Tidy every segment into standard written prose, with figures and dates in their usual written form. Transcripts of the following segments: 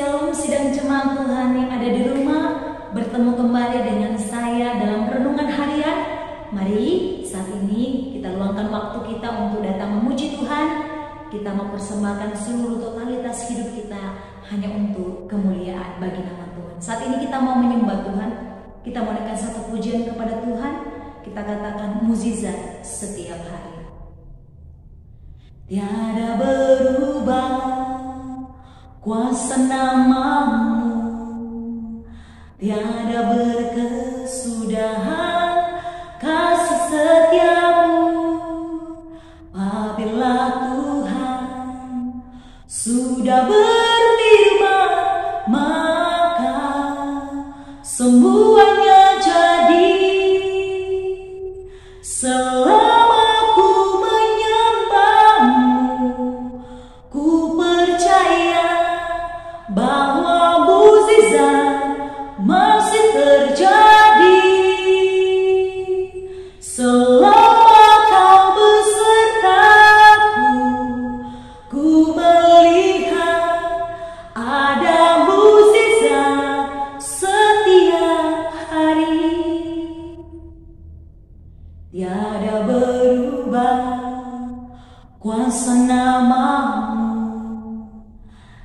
Shalom sidang jemaat Tuhan yang ada di rumah, bertemu kembali dengan saya dalam renungan harian. Mari saat ini kita luangkan waktu kita untuk datang memuji Tuhan. Kita mempersembahkan seluruh totalitas hidup kita hanya untuk kemuliaan bagi nama Tuhan. Saat ini kita mau menyembah Tuhan, kita mau naikkan satu pujian kepada Tuhan. Kita katakan mukjizat setiap hari. Tiada berubah kuasa namamu, tiada berkesudahan kasih setiamu. Apabila Tuhan sudah berfirman, maka semuanya jadi. Selama ku menyembahmu, ku percaya bahwa mukjizat masih terjadi. Selama kau besertaku, ku melihat ada mukjizat setiap hari. Tiada berubah kuasa namamu,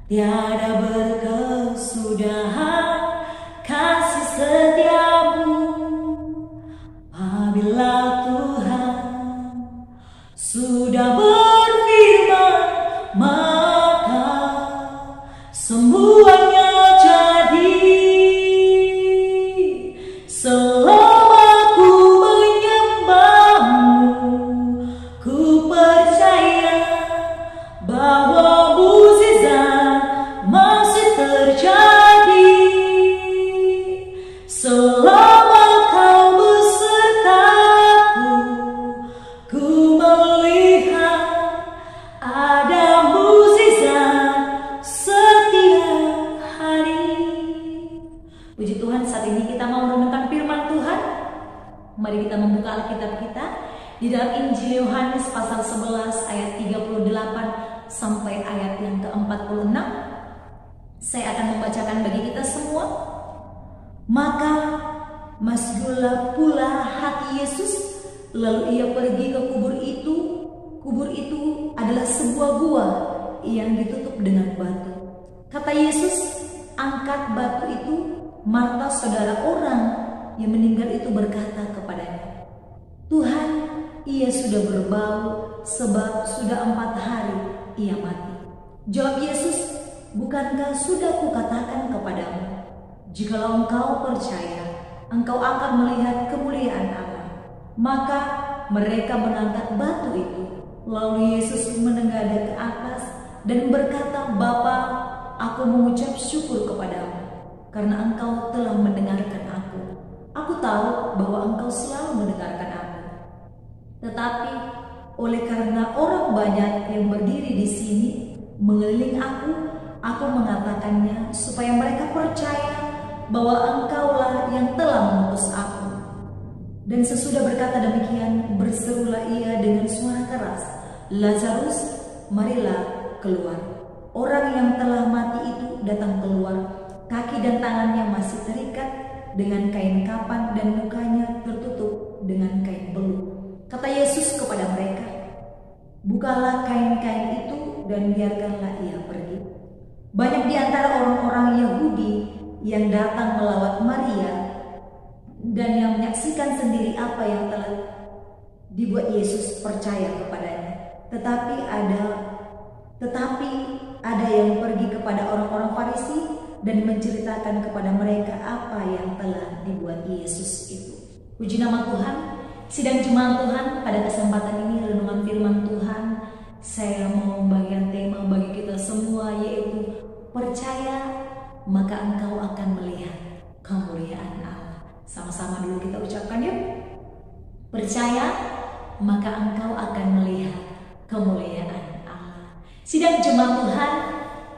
tiada berkesudahan kasih setiamu. Apabila Tuhan sudah berfirman, maka semuanya jadi. Selama ku menyembahmu, ku percaya bahwa mukjizat masih terjadi. Selama kau besertaku, ku melihat ada mukjizat setiap hari. Puji Tuhan, saat ini kita mau merenungkan firman Tuhan. Mari kita membuka Alkitab kita di dalam Injil Yohanes pasal 11 ayat 38 sampai ayat yang ke-46. Saya akan membacakan bagi kita semua. Maka masuklah pula hati Yesus, lalu ia pergi ke kubur itu. Kubur itu adalah sebuah gua yang ditutup dengan batu. Kata Yesus, angkat batu itu. Marta, saudara orang yang meninggal itu, berkata kepadanya, Tuhan, ia sudah berbau, sebab sudah 4 hari ia mati. Jawab Yesus, bukankah sudah kukatakan kepadamu, jikalau engkau percaya, engkau akan melihat kemuliaan Allah. Maka mereka mengangkat batu itu. Lalu Yesus menengadah ke atas dan berkata, Bapa, aku mengucap syukur kepadamu, karena engkau telah mendengarkan aku. Aku tahu bahwa engkau selalu mendengarkan aku. Tetapi oleh karena orang banyak yang berdiri di sini mengeliling aku mengatakannya supaya mereka percaya bahwa engkaulah yang telah mengutus aku. Dan sesudah berkata demikian, berserulah ia dengan suara keras, Lazarus, marilah keluar. Orang yang telah mati itu datang keluar, kaki dan tangannya masih terikat dengan kain kapan dan mukanya tertutup dengan kain belut. Kata Yesus kepada mereka, bukalah kain-kain itu dan biarkanlah ia pergi. Banyak di antara orang-orang Yahudi yang datang melawat Maria dan yang menyaksikan sendiri apa yang telah dibuat Yesus percaya kepadanya. Tetapi ada yang pergi kepada orang-orang Farisi dan menceritakan kepada mereka apa yang telah dibuat Yesus itu. Puji nama Tuhan. Sidang jemaat Tuhan, pada kesempatan ini renungan firman Tuhan, saya mau membagikan tema bagi kita semua, yaitu percaya maka engkau akan melihat kemuliaan Allah. Sama-sama dulu kita ucapkan yuk. Percaya maka engkau akan melihat kemuliaan Allah. Sidang jemaat Tuhan,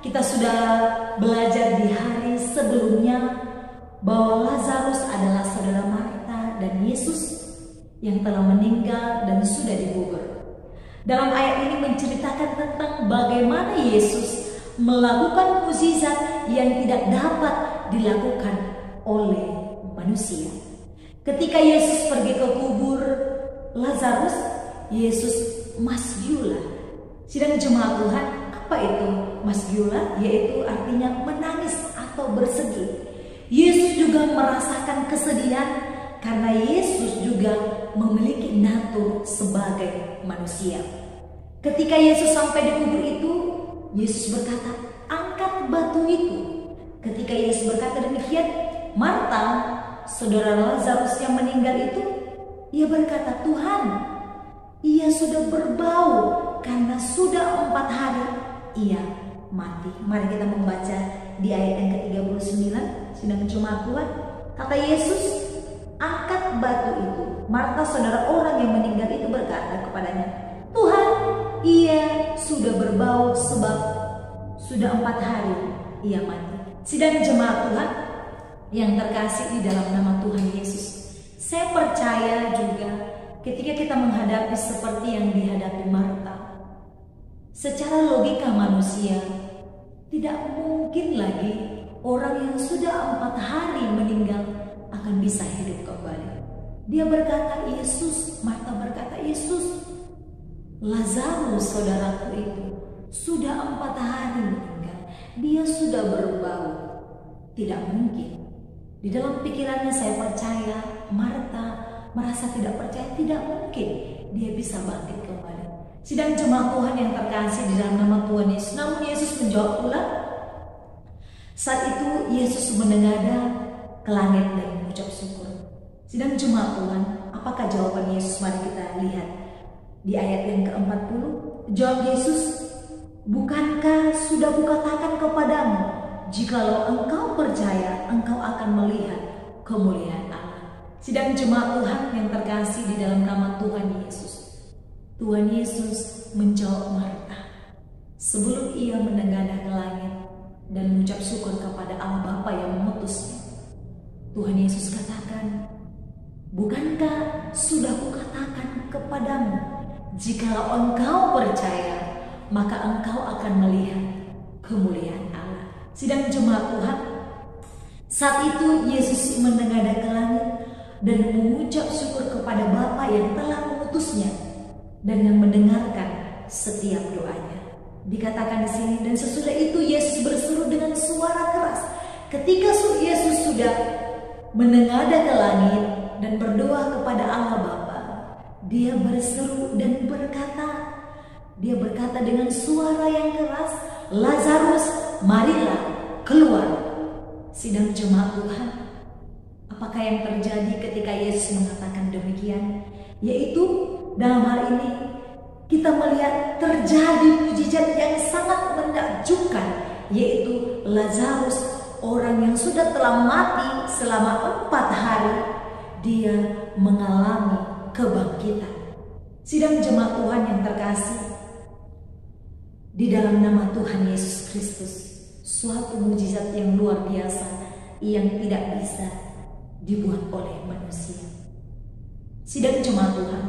kita sudah belajar di hari sebelumnya bahwa Lazarus adalah saudara Marta dan Yesus yang telah meninggal dan sudah dikubur. Dalam ayat ini menceritakan tentang bagaimana Yesus melakukan mukjizat yang tidak dapat dilakukan oleh manusia. Ketika Yesus pergi ke kubur Lazarus, Yesus masgyula. Sidang jemaat Tuhan, apa itu masgyula? Yaitu artinya menangis atau bersedih. Yesus juga merasakan kesedihan karena Yesus juga memiliki natur sebagai manusia. Ketika Yesus sampai di kubur itu, Yesus berkata, "Angkat batu itu." Ketika Yesus berkata demikian, Marta, saudara Lazarus yang meninggal itu, ia berkata, "Tuhan, ia sudah berbau karena sudah 4 hari ia mati." Mari kita membaca di ayat yang ke-39, sidang jemaat Tuhan. Kata Yesus, "Angkat batu itu." Marta, saudara orang yang meninggal itu, berkata kepadanya, "Tuhan, ia sudah berbau sebab sudah 4 hari ia mati." Sidang jemaat Tuhan yang terkasih di dalam nama Tuhan Yesus, saya percaya juga ketika kita menghadapi seperti yang dihadapi Marta, secara logika manusia tidak mungkin lagi orang yang sudah 4 hari meninggal akan bisa hidup kembali. Dia berkata, Marta berkata, "Yesus, Lazarus saudaraku itu sudah 4 hari meninggal. Dia sudah berbau." Tidak mungkin. Di dalam pikirannya saya percaya Marta merasa tidak percaya, tidak mungkin dia bisa bangkit kembali. Sidang jemaat Tuhan yang terkasih di dalam nama Tuhan Yesus. Namun Yesus menjawab pula. Saat itu Yesus menengadah ke langit dan mengucap syukur. Sidang jemaat Tuhan, apakah jawaban Yesus? Mari kita lihat di ayat yang ke-40. Jawab Yesus, "Bukankah sudah kukatakan kepadamu, jikalau engkau percaya, engkau akan melihat kemuliaan Allah." Sidang jemaat Tuhan yang terkasih di dalam nama Tuhan Yesus. Tuhan Yesus menjawab Marta sebelum ia menengadah ke langit dan mengucap syukur kepada Allah Bapa yang mengutusnya. Tuhan Yesus katakan, "Bukankah sudah kukatakan kepadamu, jikalau engkau percaya, maka engkau akan melihat kemuliaan Allah." Sidang jemaat Tuhan, saat itu Yesus menengadah ke langit dan mengucap syukur kepada Bapa yang telah mengutusnya dan yang mendengarkan setiap doanya. Dikatakan di sini, dan sesudah itu Yesus berseru dengan suara keras. Ketika Yesus sudah menengadah ke langit dan berdoa kepada Allah Bapa, dia berseru dan dia berkata dengan suara yang keras, "Lazarus, marilah keluar." Sidang jemaat Tuhan, apakah yang terjadi ketika Yesus mengatakan demikian? Yaitu dalam hal ini kita melihat terjadi mujizat yang sangat menakjubkan, yaitu Lazarus, orang yang sudah telah mati selama 4 hari, dia mengalami kebangkitan. Sidang jemaat Tuhan yang terkasih, di dalam nama Tuhan Yesus Kristus, suatu mujizat yang luar biasa yang tidak bisa dibuat oleh manusia. Sidang jemaat Tuhan,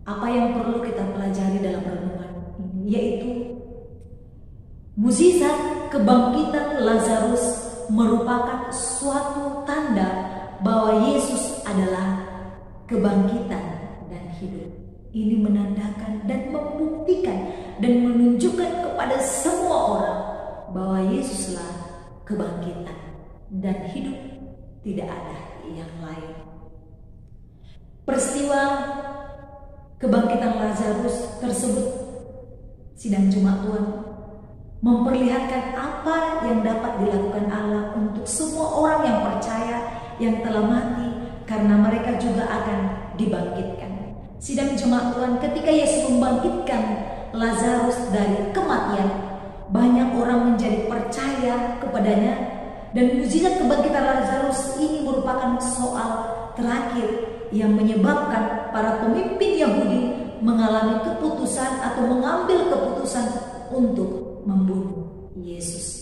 apa yang perlu kita pelajari dalam renungan ini, yaitu mukjizat kebangkitan Lazarus merupakan suatu tanda bahwa Yesus adalah kebangkitan dan hidup. Ini menandakan dan membuktikan dan menunjukkan kepada semua orang bahwa Yesuslah kebangkitan dan hidup, tidak ada yang lain. Peristiwa kebangkitan Lazarus tersebut, sidang jemaat Tuhan, memperlihatkan apa yang dapat dilakukan Allah untuk semua orang yang percaya, yang telah mati, karena mereka juga akan dibangkitkan. Sidang jemaat Tuhan, ketika Yesus membangkitkan Lazarus dari kematian, banyak orang menjadi percaya kepadanya, dan mukjizat kebangkitan Lazarus ini merupakan soal terakhir yang menyebabkan para pemimpin Yahudi mengalami keputusan atau mengambil keputusan untuk membunuh Yesus.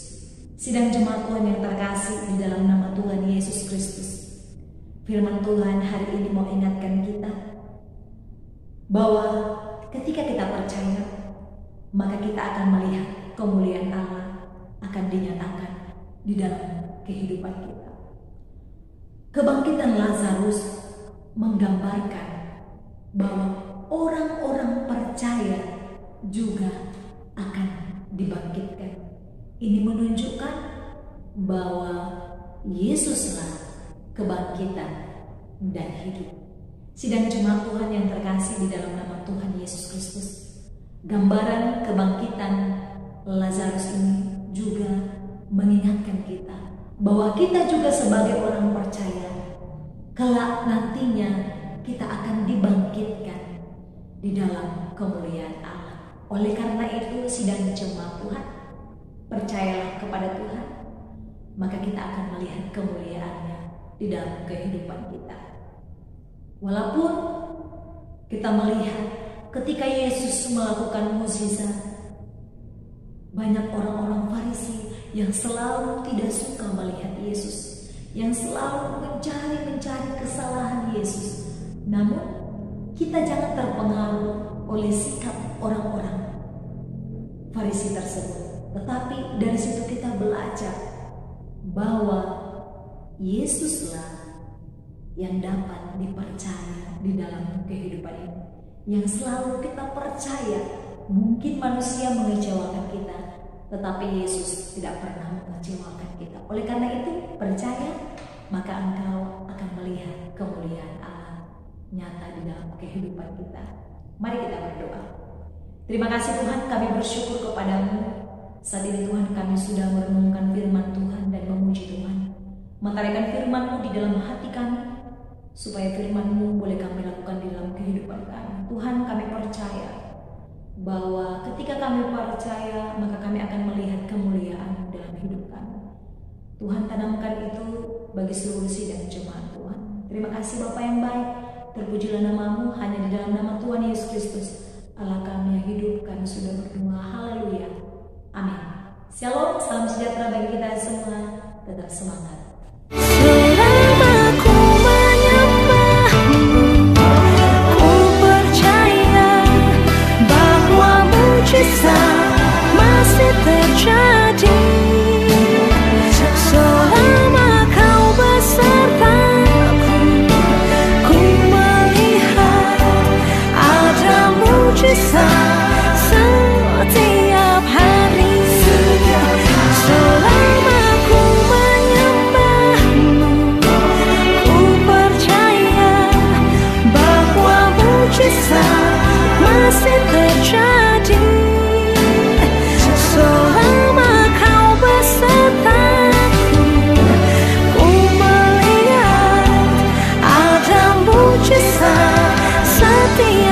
Sidang jemaat Tuhan yang terkasih di dalam nama Tuhan Yesus Kristus, firman Tuhan hari ini mau ingatkan kita bahwa ketika kita percaya, maka kita akan melihat kemuliaan Allah. akan dinyatakan di dalam kehidupan kita. Kebangkitan Lazarus menggambarkan bahwa orang-orang percaya juga akan dibangkitkan. Ini menunjukkan bahwa Yesuslah kebangkitan dan hidup. Sidang jemaat Tuhan yang terkasih di dalam nama Tuhan Yesus Kristus, gambaran kebangkitan Lazarus ini juga mengingatkan kita bahwa kita juga sebagai orang percaya kelak nantinya kita akan dibangkitkan di dalam kemuliaan Allah. Oleh karena itu, sidang jemaat Tuhan, percayalah kepada Tuhan, maka kita akan melihat kemuliaan-Nya di dalam kehidupan kita. Walaupun kita melihat ketika Yesus melakukan mukjizat, banyak orang-orang Farisi yang selalu tidak suka melihat Yesus, yang selalu mencari kesalahan Yesus. Namun kita jangan terpengaruh oleh sikap orang-orang Farisi tersebut, tetapi dari situ kita belajar bahwa Yesuslah yang dapat dipercaya di dalam kehidupan ini, yang selalu kita percaya. Mungkin manusia mengecewakan kita, tetapi Yesus tidak pernah mengecewakan kita. Oleh karena itu, percaya, maka engkau akan melihat kemuliaan Allah nyata di dalam kehidupan kita. Mari kita berdoa. Terima kasih Tuhan, kami bersyukur kepadamu. Saat ini Tuhan, kami sudah merenungkan firman Tuhan dan memuji Tuhan, mentarikan firman-Mu di dalam hati kami, supaya firman-Mu boleh kami lakukan di dalam kehidupan kami. Tuhan, kami percaya bahwa ketika kami percaya, maka kami akan melihat kemuliaan dalam hidup kami. Tuhan, tanamkan itu bagi seluruh sidang jemaat Tuhan. Terima kasih Bapa yang baik, terpujilah nama-Mu, hanya di dalam nama Tuhan Yesus Kristus, Allah kami yang hidup, kami sudah berdoa. Haleluya. Amin. Shalom, salam sejahtera bagi kita semua. Tetap semangat. Masih terjadi selama Kau besertaku. Ku melihat ada mujizat setiap hari. Selama ku menyembah-Mu, ku percaya bahwa mujizat masih terjadi. Selama Kau besertaku, ku melihat ada mujizat setiap